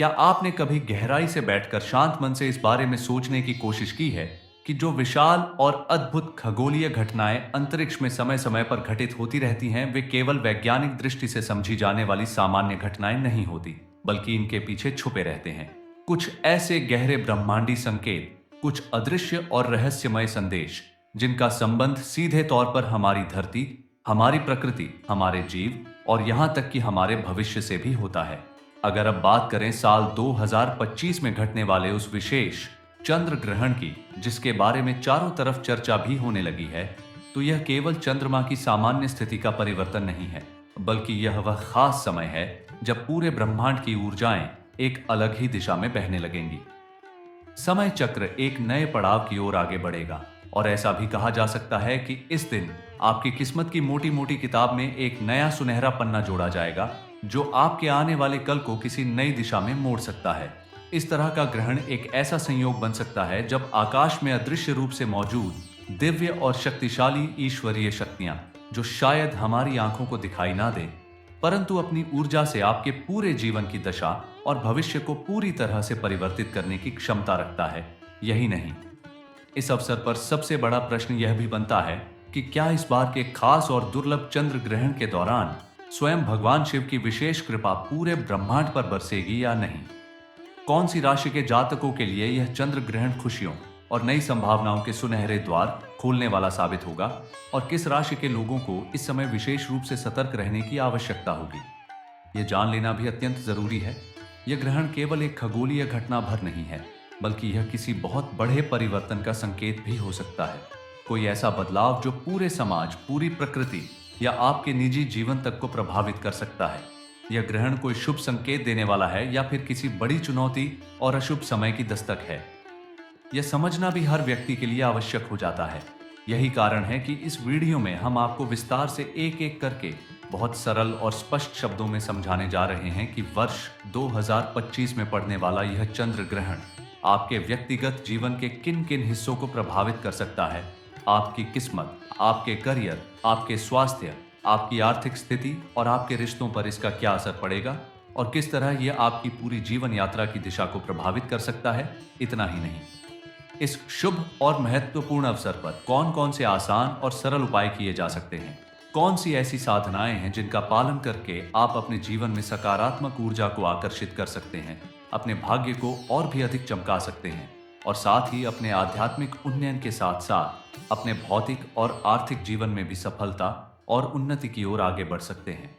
क्या आपने कभी गहराई से बैठकर शांत मन से इस बारे में सोचने की कोशिश की है कि जो विशाल और अद्भुत खगोलीय घटनाएं अंतरिक्ष में समय समय पर घटित होती रहती हैं, वे केवल वैज्ञानिक दृष्टि से समझी जाने वाली सामान्य घटनाएं नहीं होती, बल्कि इनके पीछे छुपे रहते हैं कुछ ऐसे गहरे ब्रह्मांडी संकेत, कुछ अदृश्य और रहस्यमय संदेश जिनका संबंध सीधे तौर पर हमारी धरती, हमारी प्रकृति, हमारे जीव और यहां तक कि हमारे भविष्य से भी होता है। अगर अब बात करें साल 2025 में घटने वाले उस विशेष चंद्र ग्रहण की, जिसके बारे में चारों तरफ चर्चा भी होने लगी है, तो यह केवल चंद्रमा की सामान्य स्थिति का परिवर्तन नहीं है, बल्कि यह वह खास समय है जब पूरे ब्रह्मांड की ऊर्जाएं एक अलग ही दिशा में बहने लगेंगी। समय चक्र एक नए पड़ाव की ओर आगे बढ़ेगा और ऐसा भी कहा जा सकता है कि इस दिन आपकी किस्मत की मोटी मोटी किताब में एक नया सुनहरा पन्ना जोड़ा जाएगा, जो आपके आने वाले कल को किसी नई दिशा में मोड़ सकता है। इस तरह का ग्रहण एक ऐसा संयोग बन सकता है जब आकाश में अदृश्य रूप से मौजूद दिव्य और शक्तिशाली ईश्वरीय शक्तियां, जो शायद हमारी आंखों को दिखाई ना दे, परंतु अपनी ऊर्जा से आपके पूरे जीवन की दशा और भविष्य को पूरी तरह से परिवर्तित करने की क्षमता रखता है। यही नहीं, इस अवसर पर सबसे बड़ा प्रश्न यह भी बनता है कि क्या इस बार के खास और दुर्लभ चंद्र ग्रहण के दौरान स्वयं भगवान शिव की विशेष कृपा पूरे ब्रह्मांड पर बरसेगी या नहीं। कौन सी राशि के जातकों के लिए यह चंद्र ग्रहण खुशियों और नई संभावनाओं के सुनहरे द्वार खोलने वाला साबित होगा, और किस राशि के लोगों को इस समय विशेष रूप से सतर्क रहने की आवश्यकता होगी, यह जान लेना भी अत्यंत जरूरी है। यह ग्रहण केवल एक खगोलीय घटना भर नहीं है, बल्कि यह किसी बहुत बड़े परिवर्तन का संकेत भी हो सकता है। कोई ऐसा बदलाव जो पूरे समाज, पूरी प्रकृति या आपके निजी जीवन तक को प्रभावित कर सकता है। यह ग्रहण कोई शुभ संकेत देने वाला है या फिर किसी बड़ी चुनौती और अशुभ समय की दस्तक है, यह समझना भी हर व्यक्ति के लिए आवश्यक हो जाता है। यही कारण है कि इस वीडियो में हम आपको विस्तार से एक एक करके बहुत सरल और स्पष्ट शब्दों में समझाने जा रहे हैं कि वर्ष 2025 में पड़ने वाला यह चंद्र ग्रहण आपके व्यक्तिगत जीवन के किन किन हिस्सों को प्रभावित कर सकता है। आपकी किस्मत, आपके करियर, आपके स्वास्थ्य, आपकी आर्थिक स्थिति और आपके रिश्तों पर इसका क्या असर पड़ेगा, और किस तरह यह आपकी पूरी जीवन यात्रा की दिशा को प्रभावित कर सकता है। इतना ही नहीं, इस शुभ और महत्वपूर्ण अवसर पर कौन कौन से आसान और सरल उपाय किए जा सकते हैं, कौन सी ऐसी साधनाएं हैं जिनका पालन करके आप अपने जीवन में सकारात्मक ऊर्जा को आकर्षित कर सकते हैं, अपने भाग्य को और भी अधिक चमका सकते हैं, और साथ ही अपने आध्यात्मिक उन्नयन के साथ साथ अपने भौतिक और आर्थिक जीवन में भी सफलता और उन्नति की ओर आगे बढ़ सकते हैं।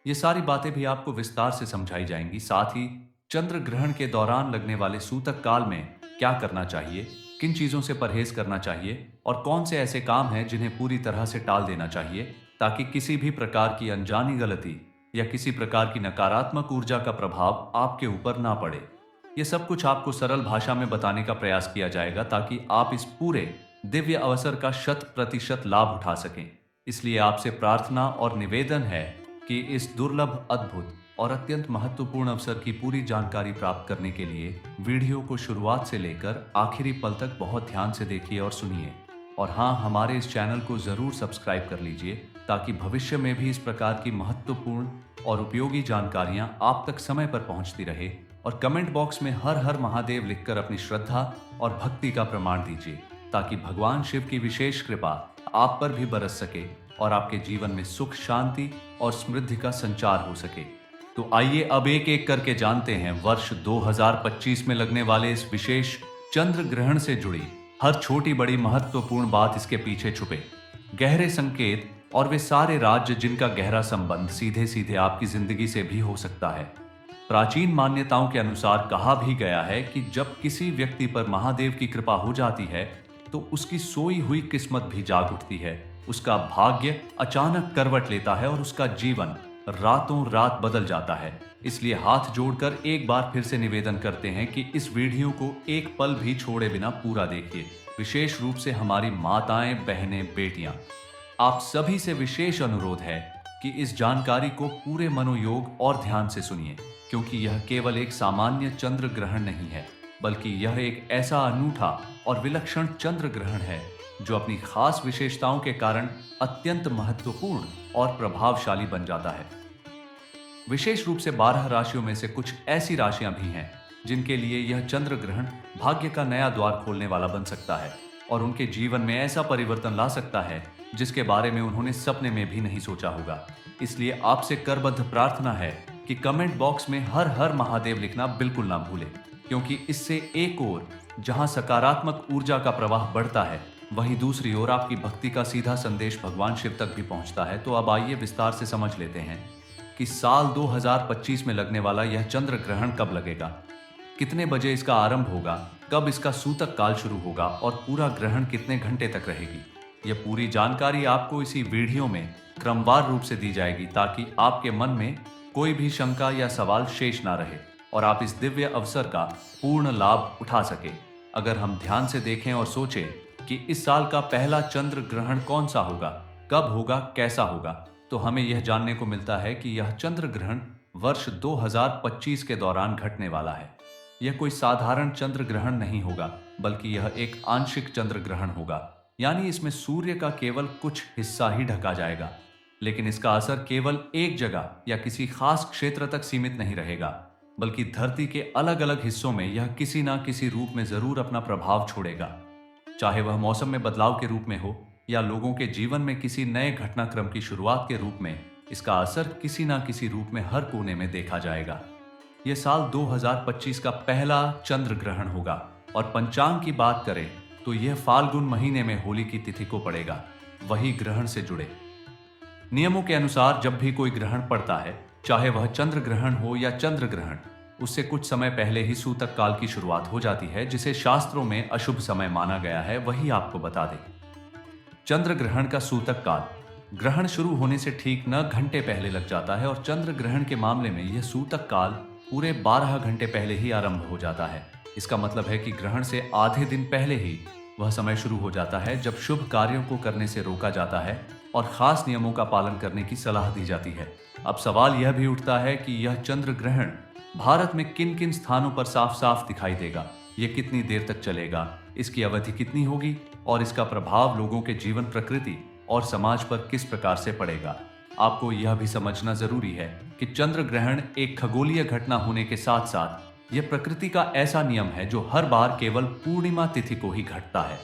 ये सारी बातें भी आपको विस्तार से समझाई जाएंगी। साथ ही चंद्र ग्रहण के दौरान लगने वाले सूतक काल में क्या करना चाहिए, किन चीजों से परहेज करना चाहिए, और कौन से ऐसे काम हैं जिन्हें पूरी तरह से टाल देना चाहिए, ताकि किसी भी प्रकार की अनजानी गलती या किसी प्रकार की नकारात्मक ऊर्जा का प्रभाव आपके ऊपर ना पड़े। यह सब कुछ आपको सरल भाषा में बताने का प्रयास किया जाएगा, ताकि आप इस पूरे दिव्य अवसर का 100% लाभ उठा सकें। इसलिए आपसे प्रार्थना और निवेदन है कि इस दुर्लभ, अद्भुत और अत्यंत महत्वपूर्ण अवसर की पूरी जानकारी प्राप्त करने के लिए वीडियो को शुरुआत से लेकर आखिरी पल तक बहुत ध्यान से देखिए और सुनिए। और हाँ, हमारे इस चैनल को जरूर सब्सक्राइब कर लीजिए, ताकि भविष्य में भी इस प्रकार की महत्वपूर्ण और उपयोगी जानकारियां आप तक समय पर पहुंचती रहे। और कमेंट बॉक्स में हर हर महादेव लिखकर अपनी श्रद्धा और भक्ति का प्रमाण दीजिए, ताकि भगवान शिव की विशेष कृपा आप पर भी बरस सके और आपके जीवन में सुख, शांति और समृद्धि का संचार हो सके। तो आइए अब एक एक करके जानते हैं वर्ष 2025 में लगने वाले इस विशेष चंद्र ग्रहण से जुड़ी हर छोटी बड़ी महत्वपूर्ण बात, इसके पीछे छुपे गहरे संकेत और वे सारे राज्य जिनका गहरा संबंध सीधे सीधे आपकी जिंदगी से भी हो सकता है। प्राचीन मान्यताओं के अनुसार कहा भी गया है कि जब किसी व्यक्ति पर महादेव की कृपा हो जाती है, तो उसकी सोई हुई किस्मत भी जाग उठती है, उसका भाग्य अचानक करवट लेता है और उसका जीवन रातों रात बदल जाता है। इसलिए हाथ जोड़कर एक बार फिर से निवेदन करते हैं कि इस वीडियो को एक पल भी छोड़े बिना पूरा देखिए। विशेष रूप से हमारी माताएं, बहनें, बेटियां, आप सभी से विशेष अनुरोध है कि इस जानकारी को पूरे मनोयोग और ध्यान से सुनिए, क्योंकि यह केवल एक सामान्य चंद्र ग्रहण नहीं है, बल्कि यह एक ऐसा अनूठा और विलक्षण चंद्र ग्रहण है जो अपनी खास विशेषताओं के कारण अत्यंत महत्वपूर्ण और प्रभावशाली बन जाता है। विशेष रूप से 12 राशियों में से कुछ ऐसी राशियां भी हैं जिनके लिए यह चंद्र ग्रहण भाग्य का नया द्वार खोलने वाला बन सकता है और उनके जीवन में ऐसा परिवर्तन ला सकता है जिसके बारे में उन्होंने सपने में भी नहीं सोचा होगा। इसलिए आपसे करबद्ध प्रार्थना है कि कमेंट बॉक्स में हर हर महादेव लिखना बिल्कुल ना भूलें, क्योंकि इससे एक ओर जहां सकारात्मक ऊर्जा का प्रवाह बढ़ता है, वहीं दूसरी ओर आपकी भक्ति का सीधा संदेश भगवान शिव तक भी पहुंचता है। तो अब आइए विस्तार से समझ लेते हैं कि साल 2025 में लगने वाला यह चंद्र ग्रहण कब लगेगा, कितने बजे इसका आरंभ होगा, कब इसका सूतक काल शुरू होगा और पूरा ग्रहण कितने घंटे तक रहेगी। यह पूरी जानकारी आपको इसी वीडियो में क्रमवार रूप से दी जाएगी ताकि आपके मन में कोई भी शंका या सवाल शेष ना रहे और आप इस दिव्य अवसर का पूर्ण लाभ उठा सके। अगर हम ध्यान से देखें और सोचें कि इस साल का पहला चंद्र ग्रहण कौन सा होगा, कब होगा, कैसा होगा, तो हमें यह जानने को मिलता है कि यह चंद्र ग्रहण वर्ष 2025 के दौरान घटने वाला है। यह कोई साधारण चंद्र ग्रहण नहीं होगा, बल्कि यह एक आंशिक चंद्र ग्रहण होगा, यानी इसमें सूर्य का केवल कुछ हिस्सा ही ढका जाएगा। लेकिन इसका असर केवल एक जगह या किसी खास क्षेत्र तक सीमित नहीं रहेगा, बल्कि धरती के अलग अलग हिस्सों में यह किसी ना किसी रूप में जरूर अपना प्रभाव छोड़ेगा। चाहे वह मौसम में बदलाव के रूप में हो या लोगों के जीवन में किसी नए घटनाक्रम की शुरुआत के रूप में, इसका असर किसी ना किसी रूप में हर कोने में देखा जाएगा। यह साल 2025 का पहला चंद्र ग्रहण होगा और पंचांग की बात करें तो यह फाल्गुन महीने में होली की तिथि को पड़ेगा, वही ग्रहण से जुड़े। नियमों के अनुसार जब भी कोई ग्रहण पड़ता है, चाहे वह चंद्र ग्रहण हो या चंद्र ग्रहण, उससे कुछ समय पहले ही सूतक काल की शुरुआत हो जाती है, जिसे शास्त्रों में अशुभ समय माना गया है। वही आपको बता दें, चंद्र ग्रहण का सूतक काल ग्रहण शुरू होने से ठीक 9 घंटे पहले लग जाता है और चंद्र ग्रहण के मामले में यह सूतक काल पूरे 12 घंटे पहले ही आरंभ हो जाता है। इसका मतलब है कि ग्रहण से आधे दिन पहले ही वह समय शुरू हो जाता है जब शुभ कार्यों को करने से रोका जाता है और खास नियमों का पालन करने की सलाह दी जाती है। अब सवाल यह भी उठता है कि यह चंद्र ग्रहण भारत में किन किन स्थानों पर साफ साफ दिखाई देगा, यह कितनी देर तक चलेगा, इसकी अवधि कितनी होगी और इसका प्रभाव लोगों के जीवन, प्रकृति और समाज पर किस प्रकार से पड़ेगा। आपको यह भी समझना जरूरी है कि चंद्र ग्रहण एक खगोलीय घटना होने के साथ साथ यह प्रकृति का ऐसा नियम है जो हर बार केवल पूर्णिमा तिथि को ही घटता है।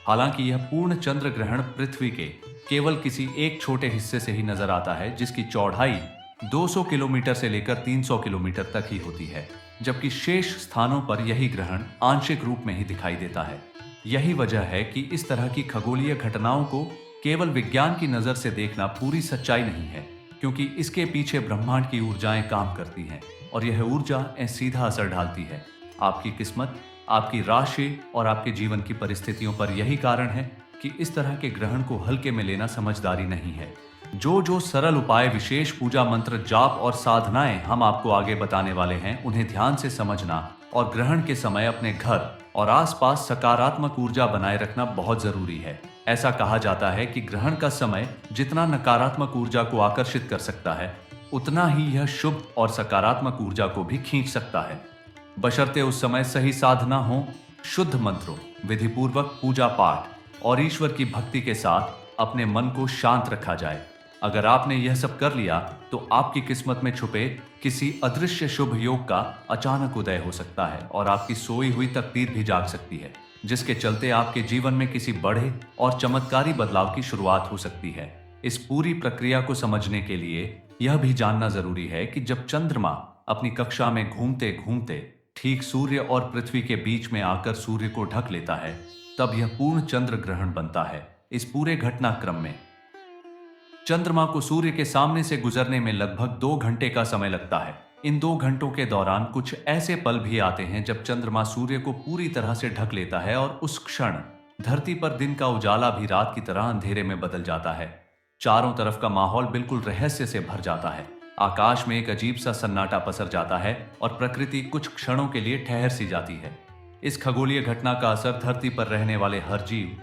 हालांकि यह पूर्ण चंद्र ग्रहण पृथ्वी के केवल किसी एक छोटे हिस्से से ही नजर आता है, जिसकी चौड़ाई 200 किलोमीटर से लेकर 300 किलोमीटर तक ही होती है, जबकि शेष स्थानों पर यही ग्रहण आंशिक रूप में ही दिखाई देता है। यही वजह है कि इस तरह की खगोलीय घटनाओं को केवल विज्ञान की नजर से देखना पूरी सच्चाई नहीं है, क्योंकि इसके पीछे ब्रह्मांड की ऊर्जाएं काम करती हैं और यह ऊर्जा सीधा असर डालती है आपकी किस्मत, आपकी राशि और आपके जीवन की परिस्थितियों पर। यही कारण है कि इस तरह के ग्रहण को हल्के में लेना समझदारी नहीं है। जो सरल उपाय, विशेष पूजा मंत्र, जाप और साधनाएं हम आपको आगे बताने वाले हैं, उन्हें ध्यान से समझना और ग्रहण के समय अपने घर और आसपास सकारात्मक ऊर्जा बनाए रखना बहुत जरूरी है। ऐसा कहा जाता है कि ग्रहण का समय जितना नकारात्मक ऊर्जा को आकर्षित कर सकता है, उतना ही यह शुभ और सकारात्मक ऊर्जा को भी खींच सकता है, बशर्ते उस समय सही साधना हो, शुद्ध मंत्रों, विधिपूर्वक पूजा पाठ और ईश्वर की भक्ति के साथ अपने मन को शांत रखा जाए। अगर आपने यह सब कर लिया तो आपकी किस्मत में छुपे किसी अदृश्य शुभ योग का अचानक उदय हो सकता है और आपकी सोई हुई तकदीर भी जाग सकती है, जिसके चलते आपके जीवन में किसी बड़े और चमत्कारी बदलाव की शुरुआत हो सकती है। इस पूरी प्रक्रिया को समझने के लिए यह भी जानना जरूरी है कि जब चंद्रमा अपनी कक्षा में घूमते घूमते ठीक सूर्य और पृथ्वी के बीच में आकर सूर्य को ढक लेता है, तब यह पूर्ण चंद्र ग्रहण बनता है। इस पूरे घटनाक्रम में चंद्रमा को सूर्य के सामने से गुजरने में लगभग 2 घंटे का समय लगता है। इन 2 घंटों के दौरान कुछ ऐसे पल भी आते हैं जब चंद्रमा सूर्य को पूरी तरह से ढक लेता है और उस क्षण धरती पर दिन का उजाला भी रात की तरह अंधेरे में बदल जाता है। चारों तरफ का माहौल बिल्कुल रहस्य से भर जाता है। आकाश में एक अजीब सा सन्नाटा पसर जाता है और प्रकृति कुछ क्षणों के लिए ठहर सी जाती है। इस खगोलीय घटना का असर धरती पर रहने वाले हर जीव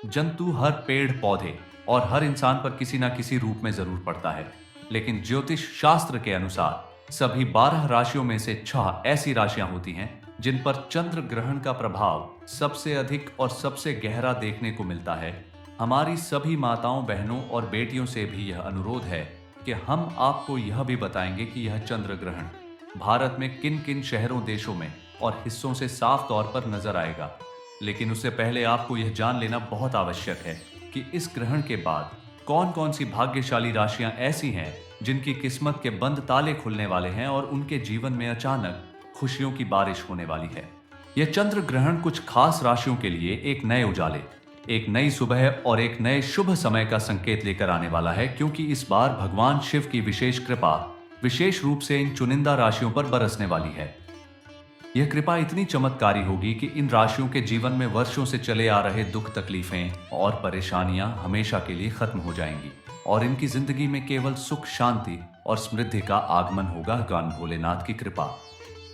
जंतु, हर पेड़ पौधे और हर इंसान पर किसी न किसी रूप में जरूर पड़ता है। लेकिन ज्योतिष शास्त्र के अनुसार सभी 12 राशियों में से 6 ऐसी राशियां होती हैं जिन पर चंद्र ग्रहण का प्रभाव सबसे अधिक और सबसे गहरा देखने को मिलता है। हमारी सभी माताओं, बहनों और बेटियों से भी यह अनुरोध है कि हम आपको यह भी बताएंगे कि यह चंद्र ग्रहण भारत में किन किन शहरों, देशों में और हिस्सों से साफ तौर पर नजर आएगा। लेकिन उससे पहले आपको यह जान लेना बहुत आवश्यक है कि इस ग्रहण के बाद कौन कौन सी भाग्यशाली राशियां ऐसी हैं जिनकी किस्मत के बंद ताले खुलने वाले हैं और उनके जीवन में अचानक खुशियों की बारिश होने वाली है। यह चंद्र ग्रहण कुछ खास राशियों के लिए एक नए उजाले, एक नई सुबह और एक नए शुभ समय का संकेत लेकर आने वाला है, क्योंकि इस बार भगवान शिव की विशेष कृपा विशेष रूप से इन चुनिंदा राशियों पर बरसने वाली है। यह कृपा इतनी चमत्कारी होगी कि इन राशियों के जीवन में वर्षों से चले आ रहे दुख, तकलीफें और परेशानियां हमेशा के लिए खत्म हो जाएंगी और इनकी जिंदगी में केवल सुख, शांति और समृद्धि का आगमन होगा। भगवान भोलेनाथ की कृपा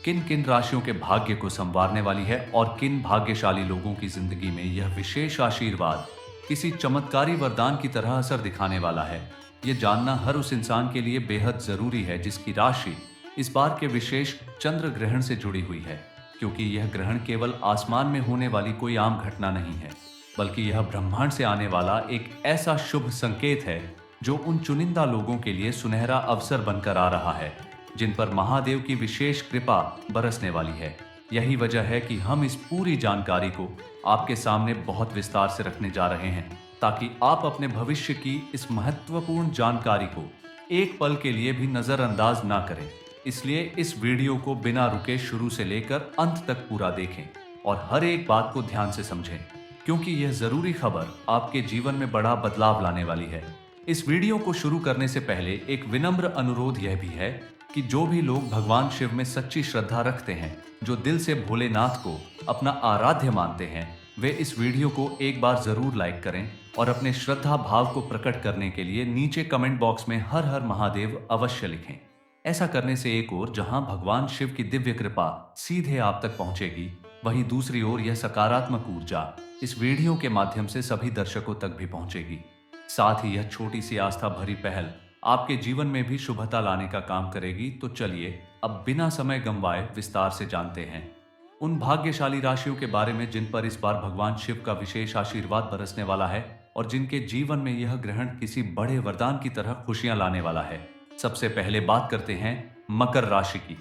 किन किन राशियों के भाग्य को संवारने वाली है और किन भाग्यशाली लोगों की जिंदगी में यह विशेष आशीर्वाद किसी चमत्कारी वरदान की तरह असर दिखाने वाला है, यह जानना हर उस इंसान के लिए बेहद जरूरी है जिसकी राशि इस बार के विशेष चंद्र ग्रहण से जुड़ी हुई है। क्योंकि यह ग्रहण केवल आसमान में होने वाली कोई आम घटना नहीं है, बल्कि यह ब्रह्मांड से आने वाला एक ऐसा शुभ संकेत है जो उन चुनिंदा लोगों के लिए सुनहरा अवसर बनकर आ रहा है जिन पर महादेव की विशेष कृपा बरसने वाली है। यही वजह है कि हम इस पूरी जानकारी को आपके सामने बहुत विस्तार से रखने जा रहे हैं, ताकि आप अपने भविष्य की इस महत्वपूर्ण जानकारी को एक पल के लिए भी नजरअंदाज ना करें। इसलिए इस वीडियो को बिना रुके शुरू से लेकर अंत तक पूरा देखें और हर एक बात को ध्यान से समझें, क्योंकि यह जरूरी खबर आपके जीवन में बड़ा बदलाव लाने वाली है। इस वीडियो को शुरू करने से पहले एक विनम्र अनुरोध यह भी है कि जो भी लोग भगवान शिव में सच्ची श्रद्धा रखते हैं, जो दिल से भोलेनाथ को अपना आराध्य मानते हैं, वे इस वीडियो को एक बार जरूर लाइक करें और अपने श्रद्धा भाव को प्रकट करने के लिए नीचे कमेंट बॉक्स में हर हर महादेव अवश्य लिखें। ऐसा करने से एक ओर जहां भगवान शिव की दिव्य कृपा सीधे आप तक पहुंचेगी, वहीं दूसरी ओर यह सकारात्मक ऊर्जा इस वीडियो के माध्यम से सभी दर्शकों तक भी पहुंचेगी। साथ ही यह छोटी सी आस्था भरी पहल आपके जीवन में भी शुभता लाने का काम करेगी। तो चलिए अब बिना समय गंवाए विस्तार से जानते हैं उन भाग्यशाली राशियों के बारे में जिन पर इस बार भगवान शिव का विशेष आशीर्वाद बरसने वाला है और जिनके जीवन में यह ग्रहण किसी बड़े वरदान की तरह खुशियां लाने वाला है। सबसे पहले बात करते हैं मकर राशि की।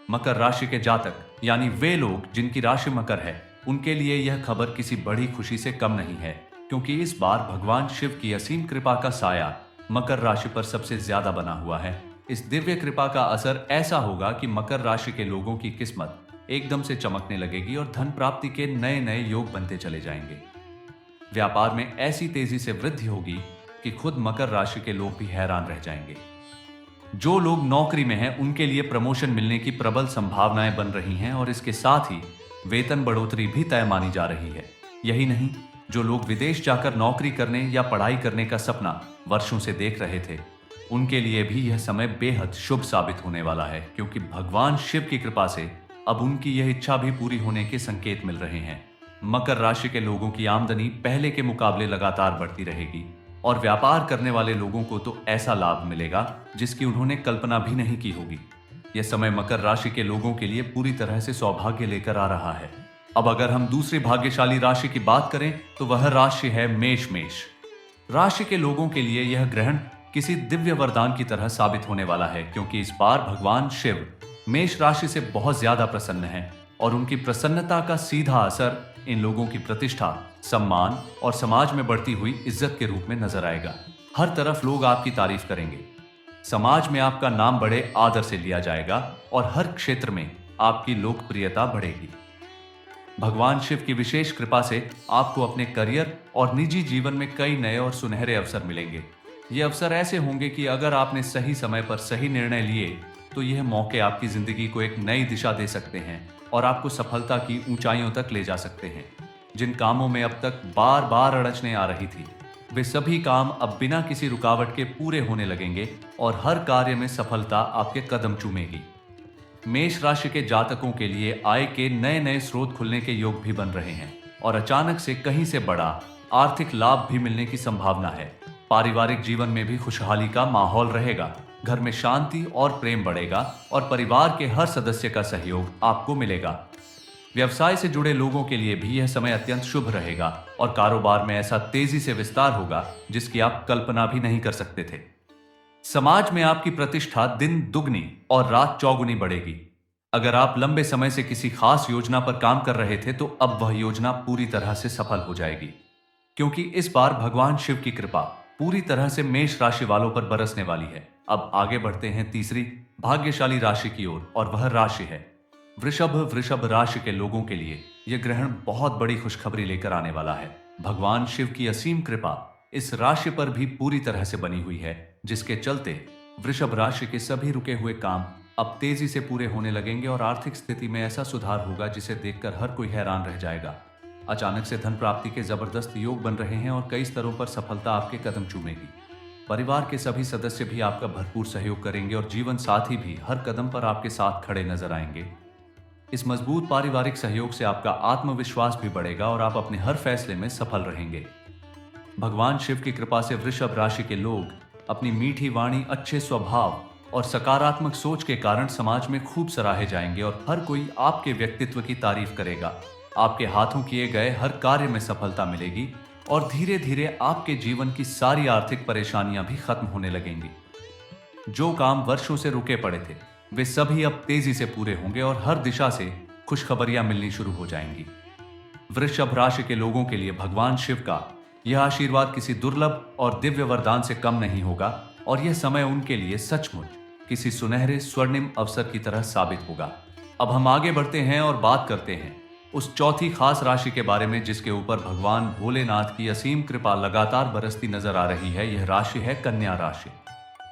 मकर राशि के जातक यानी वे लोग जिनकी राशि मकर है, उनके लिए यह खबर किसी बड़ी खुशी से कम नहीं है, क्योंकि इस बार भगवान शिव की असीम कृपा का साया मकर राशि पर सबसे ज्यादा बना हुआ है। इस दिव्य कृपा का असर ऐसा होगा कि मकर राशि के लोगों की किस्मत एकदम से चमकने लगेगी और धन प्राप्ति के नए नए योग बनते चले जाएंगे। व्यापार में ऐसी तेजी से वृद्धि होगी कि खुद मकर राशि के लोग भी हैरान रह जाएंगे। जो लोग नौकरी में हैं, उनके लिए प्रमोशन मिलने की प्रबल संभावनाएं बन रही हैं और इसके साथ ही वेतन बढ़ोतरी भी तय मानी जा रही है। यही नहीं, जो लोग विदेश जाकर नौकरी करने या पढ़ाई करने का सपना वर्षों से देख रहे थे, उनके लिए भी यह समय बेहद शुभ साबित होने वाला है, क्योंकि भगवान शिव की कृपा से अब उनकी यह इच्छा भी पूरी होने के संकेत मिल रहे हैं। मकर राशि के लोगों की आमदनी पहले के मुकाबले लगातार बढ़ती रहेगी और व्यापार करने वाले लोगों को तो ऐसा लाभ मिलेगा जिसकी उन्होंने कल्पना भी नहीं की होगी। यह समय मकर राशि के लोगों के लिए पूरी तरह से सौभाग्य लेकर आ रहा है। अब अगर हम दूसरी भाग्यशाली राशि की बात करें तो वह राशि है मेष। राशि के लोगों के लिए यह ग्रहण किसी दिव्य वरदान की तरह साबित होने वाला है, क्योंकि इस बार भगवान शिव मेष राशि से बहुत ज्यादा प्रसन्न हैं और उनकी प्रसन्नता का सीधा असर इन लोगों की प्रतिष्ठा, सम्मान और समाज में बढ़ती हुई इज्जत के रूप में नजर आएगा। हर तरफ लोग आपकी तारीफ करेंगे, समाज में आपका नाम बड़े आदर से लिया जाएगा और हर क्षेत्र में आपकी लोकप्रियता बढ़ेगी। भगवान शिव की विशेष कृपा से आपको अपने करियर और निजी जीवन में कई नए और सुनहरे अवसर मिलेंगे। ये अवसर ऐसे होंगे कि अगर आपने सही समय पर सही निर्णय लिए तो यह मौके आपकी जिंदगी को एक नई दिशा दे सकते हैं और आपको सफलता की ऊंचाइयों तक ले जा सकते हैं। जिन कामों में अब तक बार बार अड़चने आ रही थी, वे सभी काम अब बिना किसी रुकावट के पूरे होने लगेंगे और हर कार्य में सफलता आपके कदम चूमेगी। मेष राशि के जातकों के लिए आय के नए नए स्रोत खुलने के योग भी बन रहे हैं और अचानक से कहीं से बड़ा आर्थिक लाभ भी मिलने की संभावना है। पारिवारिक जीवन में भी खुशहाली का माहौल रहेगा, घर में शांति और प्रेम बढ़ेगा और परिवार के हर सदस्य का सहयोग आपको मिलेगा। व्यवसाय से जुड़े लोगों के लिए भी यह समय अत्यंत शुभ रहेगा और कारोबार में ऐसा तेजी से विस्तार होगा जिसकी आप कल्पना भी नहीं कर सकते थे। समाज में आपकी प्रतिष्ठा दिन दुगनी और रात चौगुनी बढ़ेगी। अगर आप लंबे समय से किसी खास योजना पर काम कर रहे थे तो अब वह योजना पूरी तरह से सफल हो जाएगी, क्योंकि इस बार भगवान शिव की कृपा पूरी तरह से मेष राशि वालों पर बरसने वाली है। अब आगे बढ़ते हैं तीसरी भाग्यशाली राशि की ओर, और वह राशि है वृषभ। वृषभ राशि के लोगों के लिए यह ग्रहण बहुत बड़ी खुशखबरी लेकर आने वाला है। भगवान शिव की असीम कृपा इस राशि पर भी पूरी तरह से बनी हुई है, जिसके चलते वृषभ राशि के सभी रुके हुए काम अब तेजी से पूरे होने लगेंगे और आर्थिक स्थिति में ऐसा सुधार होगा जिसे देखकर हर कोई हैरान रह जाएगा। अचानक से धन प्राप्ति के जबरदस्त योग बन रहे हैं और कई स्तरों पर सफलता आपके कदम चूमेगी। परिवार के सभी सदस्य भी आपका भरपूर सहयोग करेंगे और जीवन साथी भी हर कदम पर आपके साथ खड़े नजर आएंगे। इस मजबूत पारिवारिक सहयोग से आपका आत्मविश्वास भी बढ़ेगा और आप अपने हर फैसले में सफल रहेंगे। भगवान शिव की कृपा से वृषभ राशि के लोग अपनी मीठी वाणी, अच्छे स्वभाव और सकारात्मक सोच के कारण समाज में खूब सराहे जाएंगे और हर कोई आपके व्यक्तित्व की तारीफ करेगा। आपके हाथों किए गए हर कार्य में सफलता मिलेगी और धीरे धीरे आपके जीवन की सारी आर्थिक परेशानियां भी खत्म होने लगेंगी। जो काम वर्षों से रुके पड़े थे वे सभी अब तेजी से पूरे होंगे और हर दिशा से खुशखबरियां मिलनी शुरू हो जाएंगी। वृषभ राशि के लोगों के लिए भगवान शिव का यह आशीर्वाद किसी दुर्लभ और दिव्य वरदान से कम नहीं होगा और यह समय उनके लिए सचमुच किसी सुनहरे स्वर्णिम अवसर की तरह साबित होगा। अब हम आगे बढ़ते हैं और बात करते हैं उस चौथी खास राशि के बारे में जिसके ऊपर भगवान भोलेनाथ की असीम कृपा लगातार बरसती नजर आ रही है। यह राशि है कन्या राशि,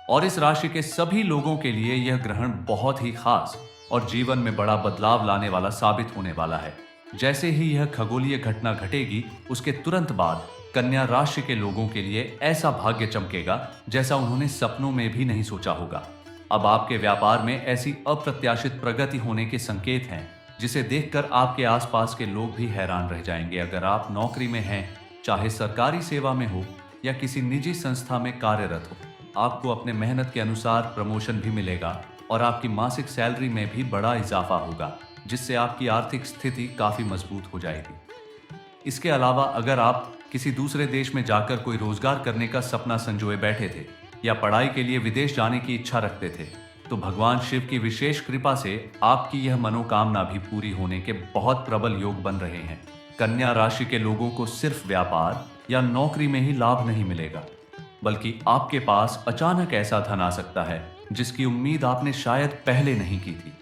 और इस राशि के सभी लोगों के लिए यह ग्रहण बहुत ही खास और जीवन में बड़ा बदलाव लाने वाला साबित होने वाला है। जैसे ही यह खगोलीय घटना घटेगी उसके तुरंत बाद कन्या राशि के लोगों के लिए ऐसा भाग्य चमकेगा जैसा उन्होंने सपनों में भी नहीं सोचा होगा। अब आपके व्यापार में ऐसी अप्रत्याशित प्रगति होने के संकेत हैं जिसे देखकर आपके आसपास के लोग भी हैरान रह जाएंगे। अगर आप नौकरी में हैं, चाहे सरकारी सेवा में हो या किसी निजी संस्था में कार्यरत हो, आपको अपने मेहनत के अनुसार प्रमोशन भी मिलेगा और आपकी मासिक सैलरी में भी बड़ा इजाफा होगा, जिससे आपकी आर्थिक स्थिति काफी मजबूत हो जाएगी। इसके अलावा अगर आप किसी दूसरे देश में जाकर कोई रोजगार करने का सपना संजोए बैठे थे या पढ़ाई के लिए विदेश जाने की इच्छा रखते थे, तो भगवान शिव की विशेष कृपा से आपकी यह मनोकामना भी पूरी होने के बहुत प्रबल योग बन रहे हैं। कन्या राशि के लोगों को सिर्फ व्यापार या नौकरी में ही लाभ नहीं मिलेगा, बल्कि आपके पास अचानक ऐसा धन आ सकता है जिसकी उम्मीद आपने शायद पहले नहीं की थी।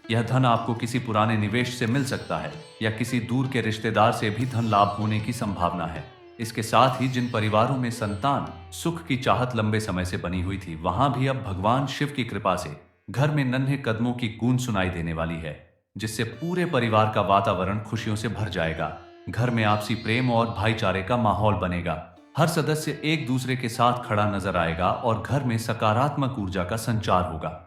यह धन आपको किसी पुराने निवेश से मिल सकता है या किसी दूर के रिश्तेदार से भी धन लाभ होने की संभावना है। इसके साथ ही जिन परिवारों में संतान सुख की चाहत लंबे समय से बनी हुई थी, वहां भी अब भगवान शिव की कृपा से घर में नन्हे कदमों की गूंज सुनाई देने वाली है, जिससे पूरे परिवार का वातावरण खुशियों से भर जाएगा। घर में आपसी प्रेम और भाईचारे का माहौल बनेगा। हर सदस्य एक दूसरे के साथ खड़ा नजर आएगा और घर में सकारात्मक ऊर्जा का संचार होगा।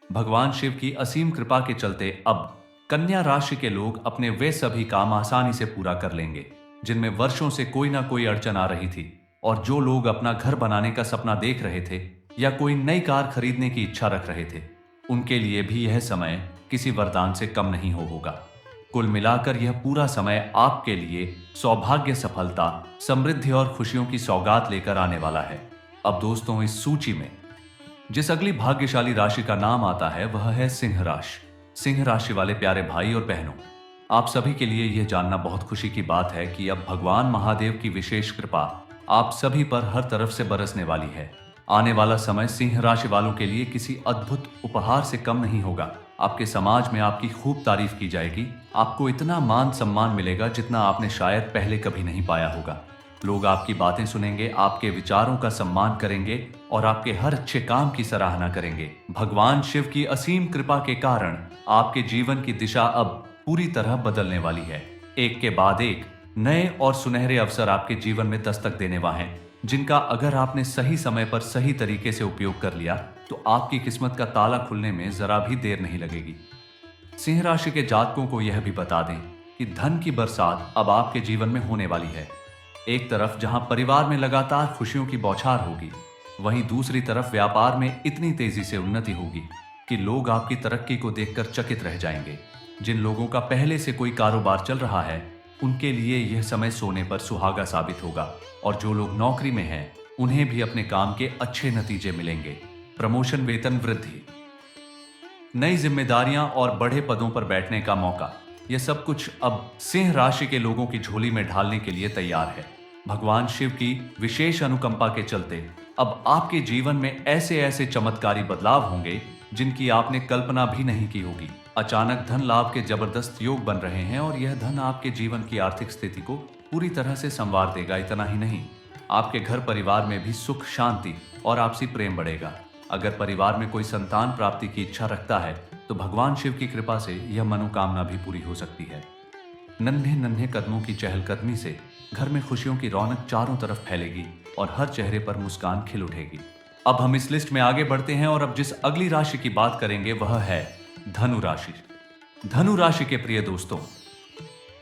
भगवान शिव की असीम कृपा के चलते अब कन्या राशि के लोग अपने वे सभी काम आसानी से पूरा कर लेंगे जिनमें वर्षों से कोई ना कोई अड़चन आ रही थी, और जो लोग अपना घर बनाने का सपना देख रहे थे या कोई नई कार खरीदने की इच्छा रख रहे थे, उनके लिए भी यह समय किसी वरदान से कम नहीं होगा। कुल मिलाकर यह पूरा समय आपके लिए सौभाग्य, सफलता, समृद्धि और खुशियों की सौगात लेकर आने वाला है। अब दोस्तों, इस सूची में जिस अगली भाग्यशाली राशि का नाम आता है वह है सिंह राशि। सिंह राशि वाले प्यारे भाई और बहनों, आप सभी के लिए यह जानना बहुत खुशी की बात है कि अब भगवान महादेव की विशेष कृपा आप सभी पर हर तरफ से बरसने वाली है। आने वाला समय सिंह राशि वालों के लिए किसी अद्भुत उपहार से कम नहीं होगा। आपके समाज में आपकी खूब तारीफ की जाएगी। आपको इतना मान सम्मान मिलेगा जितना आपने शायद पहले कभी नहीं पाया होगा। लोग आपकी बातें सुनेंगे, आपके विचारों का सम्मान करेंगे और आपके हर अच्छे काम की सराहना करेंगे। भगवान शिव की असीम कृपा के कारण आपके जीवन की दिशा अब पूरी तरह बदलने वाली है। एक के बाद एक नए और सुनहरे अवसर आपके जीवन में दस्तक देने वाले हैं, जिनका अगर आपने सही समय पर सही तरीके से उपयोग कर लिया तो आपकी किस्मत का ताला खुलने में जरा भी देर नहीं लगेगी। सिंह राशि के जातकों को यह भी बता दें कि धन की बरसात अब आपके जीवन में होने वाली है। एक तरफ जहां परिवार में लगातार खुशियों की बौछार होगी, वहीं दूसरी तरफ व्यापार में इतनी तेजी से उन्नति होगी कि लोग आपकी तरक्की को देखकर चकित रह जाएंगे। जिन लोगों का पहले से कोई कारोबार चल रहा है, उनके लिए यह समय सोने पर सुहागा साबित होगा, और जो लोग नौकरी में हैं उन्हें भी अपने काम के अच्छे नतीजे मिलेंगे। प्रमोशन, वेतन वृद्धि, नई जिम्मेदारियां और बड़े पदों पर बैठने का मौका, यह सब कुछ अब सिंह राशि के लोगों की झोली में ढालने के लिए तैयार है। भगवान शिव की विशेष अनुकंपा के चलते अब आपके जीवन में ऐसे ऐसे चमत्कारी बदलाव होंगे जिनकी आपने कल्पना भी नहीं की होगी। अचानक धन लाभ के जबरदस्त योग बन रहे हैं और यह धन आपके जीवन की आर्थिक स्थिति को पूरी तरह से संवार देगा। इतना ही नहीं, आपके घर परिवार में भी सुख, शांति और आपसी प्रेम बढ़ेगा। अगर परिवार में कोई संतान प्राप्ति की इच्छा रखता है तो भगवान शिव की कृपा से यह मनोकामना भी पूरी हो सकती है। नन्हे नन्हे कदमों की चहलकदमी से घर में खुशियों की रौनक चारों तरफ फैलेगी और हर चेहरे पर मुस्कान खिल उठेगी। अब हम इस लिस्ट में आगे बढ़ते हैं और अब जिस अगली राशि की बात करेंगे वह है धनु राशि। धनु राशि के प्रिय दोस्तों,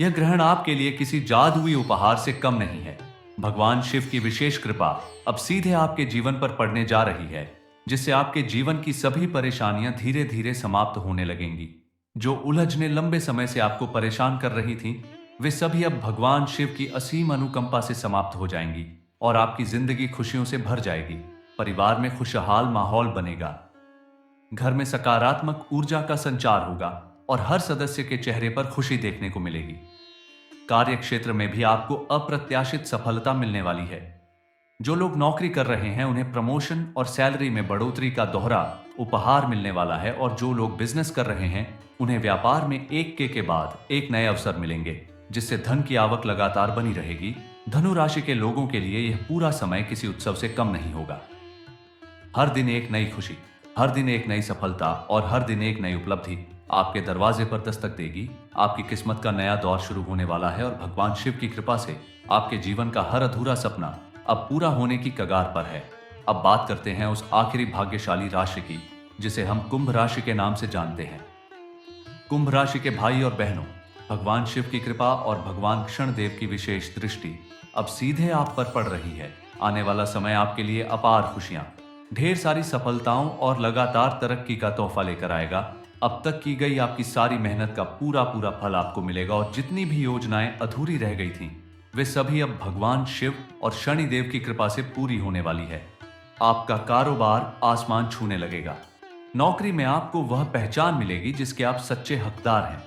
यह ग्रहण आपके लिए किसी जादुई उपहार से कम नहीं है। भगवान शिव की विशेष कृपा अब सीधे आपके जीवन पर पड़ने जा रही है, जिससे आपके जीवन की सभी परेशानियां धीरे धीरे समाप्त होने लगेंगी। जो उलझने लंबे समय से आपको परेशान कर रही थीं, वे सभी अब भगवान शिव की असीम अनुकंपा से समाप्त हो जाएंगी और आपकी जिंदगी खुशियों से भर जाएगी। परिवार में खुशहाल माहौल बनेगा, घर में सकारात्मक ऊर्जा का संचार होगा और हर सदस्य के चेहरे पर खुशी देखने को मिलेगी। कार्य क्षेत्र में भी आपको अप्रत्याशित सफलता मिलने वाली है। जो लोग नौकरी कर रहे हैं उन्हें प्रमोशन और सैलरी में बढ़ोतरी का दोहरा उपहार मिलने वाला है और जो लोग बिजनेस कर रहे हैं उन्हें व्यापार में एक के बाद एक नए अवसर मिलेंगे, जिससे धन की आवक लगातार बनी रहेगी। धनु राशि के लोगों के लिए यह पूरा समय किसी उत्सव से कम नहीं होगा। हर दिन एक नई खुशी, हर दिन एक नई सफलता और हर दिन एक नई उपलब्धि आपके दरवाजे पर दस्तक देगी। आपकी किस्मत का नया दौर शुरू होने वाला है और भगवान शिव की कृपा से आपके जीवन का हर अधूरा सपना अब पूरा होने की कगार पर है। अब बात करते हैं उस आखिरी भाग्यशाली राशि की जिसे हम कुंभ राशि के नाम से जानते हैं। कुंभ राशि के भाई और बहनों, भगवान शिव की कृपा और भगवान क्षणदेव की विशेष दृष्टि अब सीधे आप पर पड़ रही है। आने वाला समय आपके लिए अपार खुशियां, ढेर सारी सफलताओं और लगातार तरक्की का तोहफा लेकर आएगा। अब तक की गई आपकी सारी मेहनत का पूरा फल आपको मिलेगा और जितनी भी योजनाएं अधूरी रह गई थीं, वे सभी अब भगवान शिव और शनिदेव की कृपा से पूरी होने वाली है। आपका कारोबार आसमान छूने लगेगा। नौकरी में आपको वह पहचान मिलेगी जिसके आप सच्चे हकदार हैं।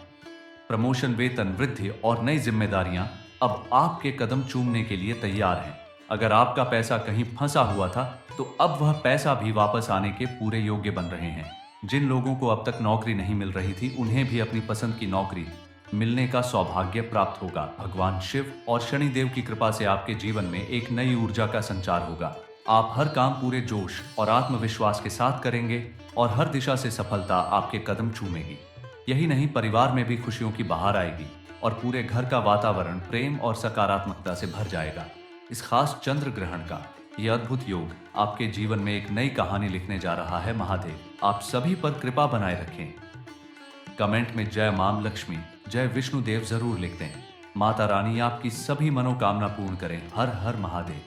प्रमोशन, वेतन वृद्धि और नई जिम्मेदारियां अब आपके कदम चूमने के लिए तैयार हैं। अगर आपका पैसा कहीं फंसा हुआ था तो अब वह पैसा भी वापस आने के पूरे योग्य बन रहे हैं। जिन लोगों को अब तक नौकरी नहीं मिल रही थी उन्हें भी अपनी पसंद की नौकरी मिलने का सौभाग्य प्राप्त होगा। भगवान शिव और शनिदेव की कृपा से आपके जीवन में एक नई ऊर्जा का संचार होगा। आप हर काम पूरे जोश और आत्मविश्वास के साथ करेंगे और हर दिशा से सफलता आपके कदम चूमेगी। यही नहीं, परिवार में भी खुशियों की बहार आएगी और पूरे घर का वातावरण प्रेम और सकारात्मकता से भर जाएगा। इस खास चंद्र ग्रहण का यह अद्भुत योग आपके जीवन में एक नई कहानी लिखने जा रहा है। महादेव आप सभी पर कृपा बनाए रखें। कमेंट में जय मां लक्ष्मी, जय विष्णु देव जरूर लिख दें। माता रानी आपकी सभी मनोकामना पूर्ण करें। हर हर महादेव।